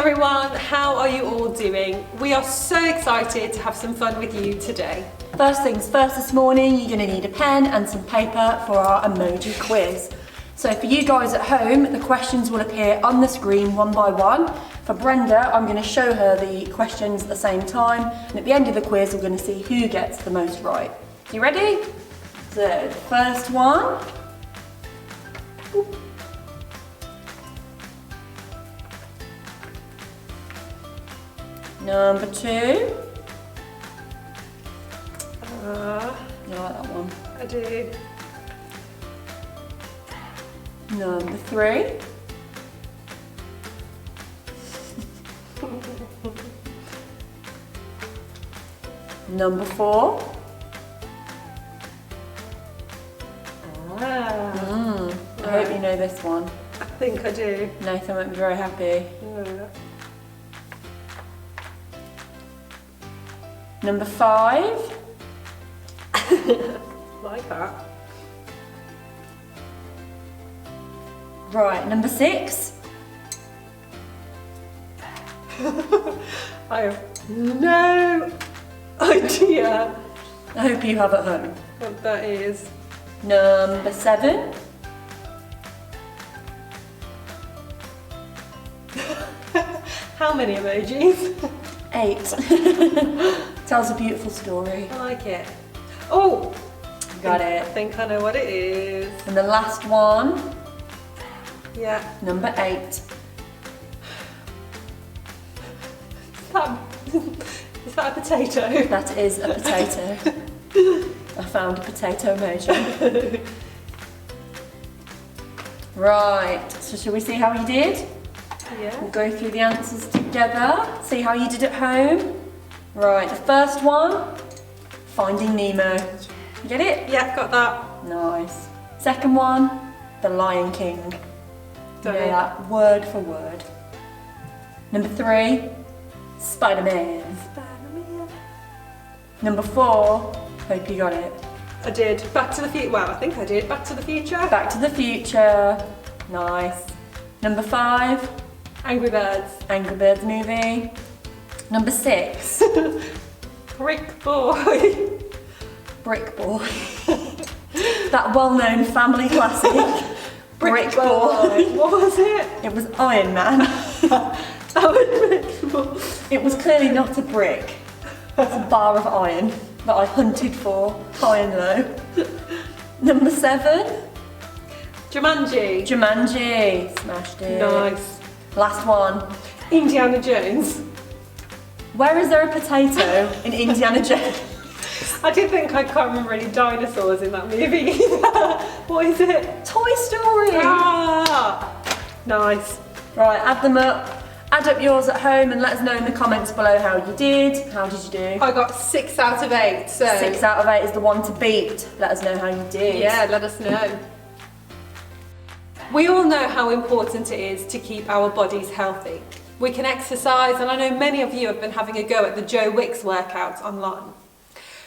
everyone, how are you all doing? We are so excited to have some fun with you today. First things first this morning, you're going to need a pen and some paper for our emoji quiz. So for you guys at home, the questions will appear on the screen one by one. For Brenda, I'm going to show her the questions at the same time, and at the end of the quiz we're going to see who gets the most right. You ready? So the first one. Number 2. You like that one? I do. Number 3. Number 4. I hope you know this one. I think I do. Nathan won't be very happy. Yeah. Number 5. Like that. Right, number 6. I have no idea I hope you have at home. what that is. Number 7. How many emojis? 8. Tells a beautiful story. I like it. Oh! Got I it. think I know what it is. And the last one, Yeah. number 8. Is that a potato? That is a potato. I found a potato emoji. Right, so shall we see how you did? Yeah. We'll go through the answers together, see how you did at home. Right, the first one, Finding Nemo. You get it? Yeah, got that. Nice. Second one, The Lion King. Got You know it. that word for word. Number 3, Spider-Man. Number 4, hope you got it. I did. Back to the Future. Well, I think I did. Back to the Future. Back to the Future. Nice. Number 5, Angry Birds. Angry Birds movie. Number 6, Brick Boy. Brick Boy. That well-known family classic. Brick Boy. What was it? It was Iron Man. That was Brick Boy. It was clearly not a brick. It's a bar of iron that I hunted for high and low. Number 7, Jumanji. Jumanji. Smashed it. Nice. Last one. Indiana Jones. Where is there a potato in Indiana Jones? I did think I can't remember any dinosaurs in that movie either. What is it? Toy Story. Ah! Nice. Right, add them up. Add up yours at home and let us know in the comments below how you did. How did you do? I got 6 out of 8, so... 6 out of 8 is the one to beat. Let us know how you did. Yeah, let us know. We all know how important it is to keep our bodies healthy. We can exercise, and I know many of you have been having a go at the Joe Wicks workouts online.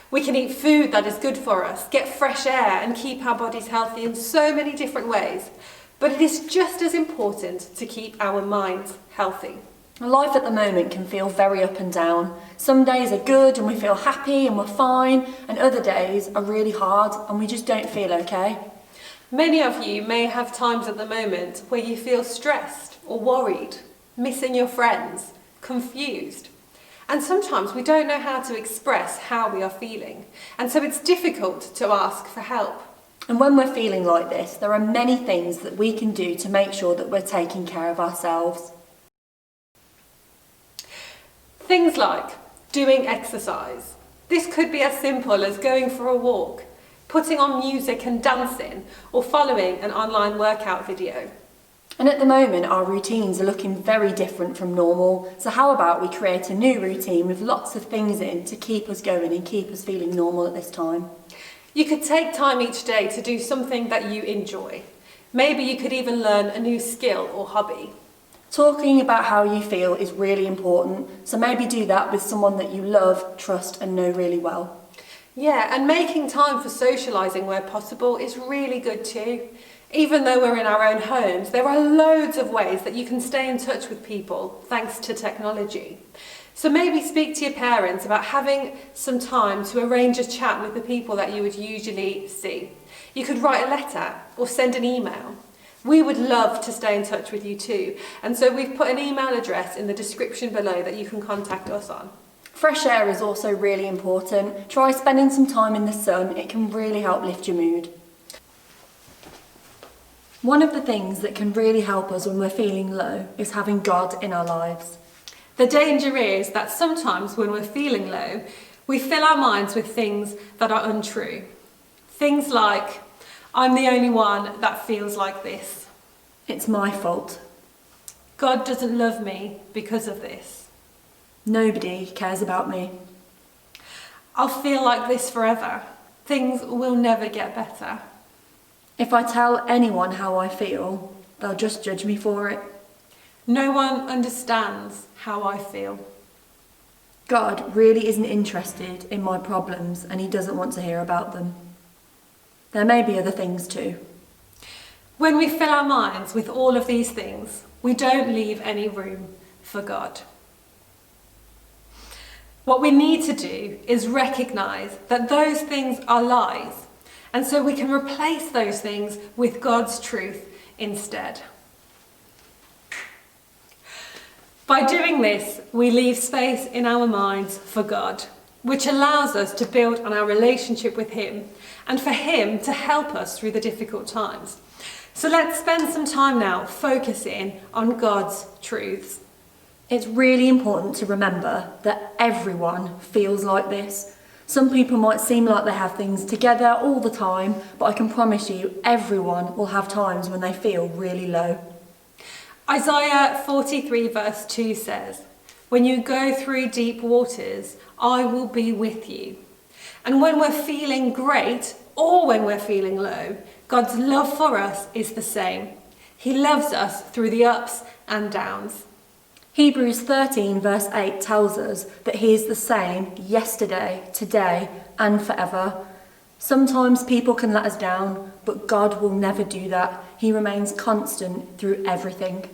We can eat food that is good for us, get fresh air and keep our bodies healthy in so many different ways. But it is just as important to keep our minds healthy. Life at the moment can feel very up and down. Some days are good and we feel happy and we're fine, and other days are really hard and we just don't feel okay. Many of you may have times at the moment where you feel stressed or worried, missing your friends, confused. And sometimes we don't know how to express how we are feeling, and so it's difficult to ask for help. And when we're feeling like this, there are many things that we can do to make sure that we're taking care of ourselves. Things like doing exercise. This could be as simple as going for a walk, putting on music and dancing, or following an online workout video. And at the moment, our routines are looking very different from normal. So how about we create a new routine with lots of things in to keep us going and keep us feeling normal at this time? You could take time each day to do something that you enjoy. Maybe you could even learn a new skill or hobby. Talking about how you feel is really important, so maybe do that with someone that you love, trust and know really well. Yeah, and making time for socialising where possible is really good too. Even though we're in our own homes, there are loads of ways that you can stay in touch with people thanks to technology. So maybe speak to your parents about having some time to arrange a chat with the people that you would usually see. You could write a letter or send an email. We would love to stay in touch with you too, and so we've put an email address in the description below that you can contact us on. Fresh air is also really important. Try spending some time in the sun, it can really help lift your mood. One of the things that can really help us when we're feeling low is having God in our lives. The danger is that sometimes when we're feeling low, we fill our minds with things that are untrue. Things like, I'm the only one that feels like this. It's my fault. God doesn't love me because of this. Nobody cares about me. I'll feel like this forever. Things will never get better. If I tell anyone how I feel, they'll just judge me for it. No one understands how I feel. God really isn't interested in my problems and he doesn't want to hear about them. There may be other things too. When we fill our minds with all of these things, we don't leave any room for God. What we need to do is recognise that those things are lies, and so we can replace those things with God's truth instead. By doing this, we leave space in our minds for God, which allows us to build on our relationship with Him and for Him to help us through the difficult times. So let's spend some time now focusing on God's truths. It's really important to remember that everyone feels like this. Some people might seem like they have things together all the time, but I can promise you everyone will have times when they feel really low. Isaiah 43 verse 2 says, "When you go through deep waters, I will be with you." And when we're feeling great or when we're feeling low, God's love for us is the same. He loves us through the ups and downs. Hebrews 13 verse 8 tells us that he is the same yesterday, today and forever. Sometimes people can let us down, but God will never do that. He remains constant through everything.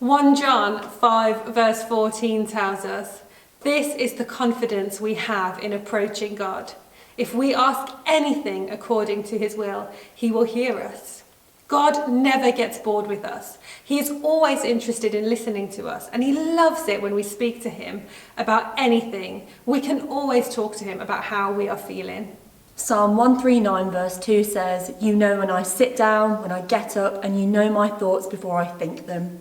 1 John 5 verse 14 tells us, "This is the confidence we have in approaching God. If we ask anything according to his will, he will hear us." God never gets bored with us. He is always interested in listening to us, and he loves it when we speak to him about anything. We can always talk to him about how we are feeling. Psalm 139 verse 2 says, "You know when I sit down, when I get up, and you know my thoughts before I think them."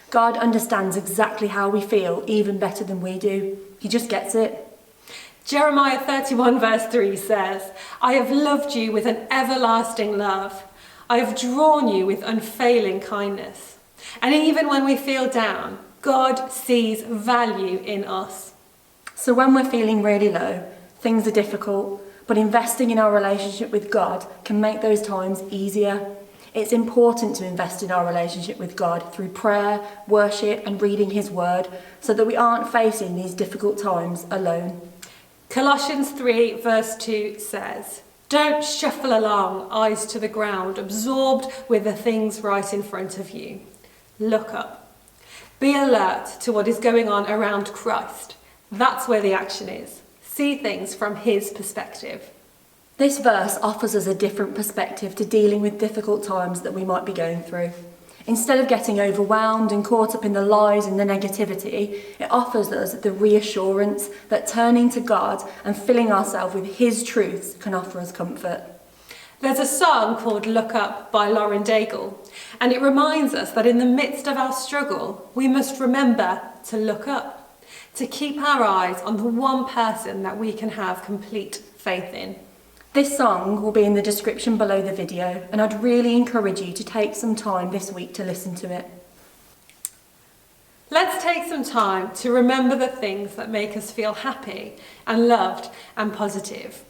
God understands exactly how we feel, even better than we do. He just gets it. Jeremiah 31 verse 3 says, "I have loved you with an everlasting love. I have drawn you with unfailing kindness." And even when we feel down, God sees value in us. So when we're feeling really low, things are difficult, but investing in our relationship with God can make those times easier. It's important to invest in our relationship with God through prayer, worship and reading his word so that we aren't facing these difficult times alone. Colossians 3 verse 2 says, "Don't shuffle along, eyes to the ground, absorbed with the things right in front of you. Look up. Be alert to what is going on around Christ. That's where the action is. See things from his perspective." This verse offers us a different perspective to dealing with difficult times that we might be going through. Instead of getting overwhelmed and caught up in the lies and the negativity, it offers us the reassurance that turning to God and filling ourselves with his truths can offer us comfort. There's a song called "Look Up" by Lauren Daigle, and it reminds us that in the midst of our struggle, we must remember to look up, to keep our eyes on the one person that we can have complete faith in. This song will be in the description below the video, and I'd really encourage you to take some time this week to listen to it. Let's take some time to remember the things that make us feel happy and loved and positive.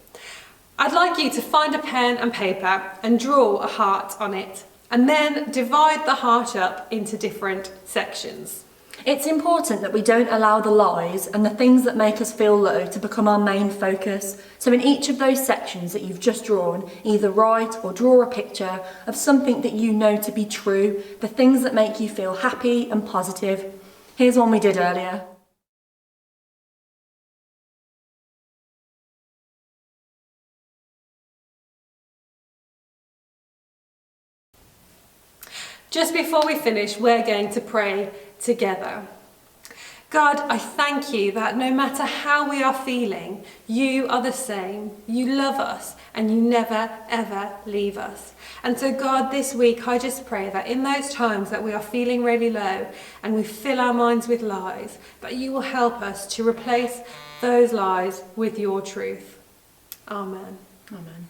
I'd like you to find a pen and paper and draw a heart on it, and then divide the heart up into different sections. It's important that we don't allow the lies and the things that make us feel low to become our main focus. So in each of those sections that you've just drawn, either write or draw a picture of something that you know to be true, the things that make you feel happy and positive. Here's one we did earlier. Just before we finish, we're going to pray together. God, I thank you that no matter how we are feeling, you are the same. You love us and you never, ever leave us. And so God, this week, I just pray that in those times that we are feeling really low and we fill our minds with lies, that you will help us to replace those lies with your truth. Amen. Amen.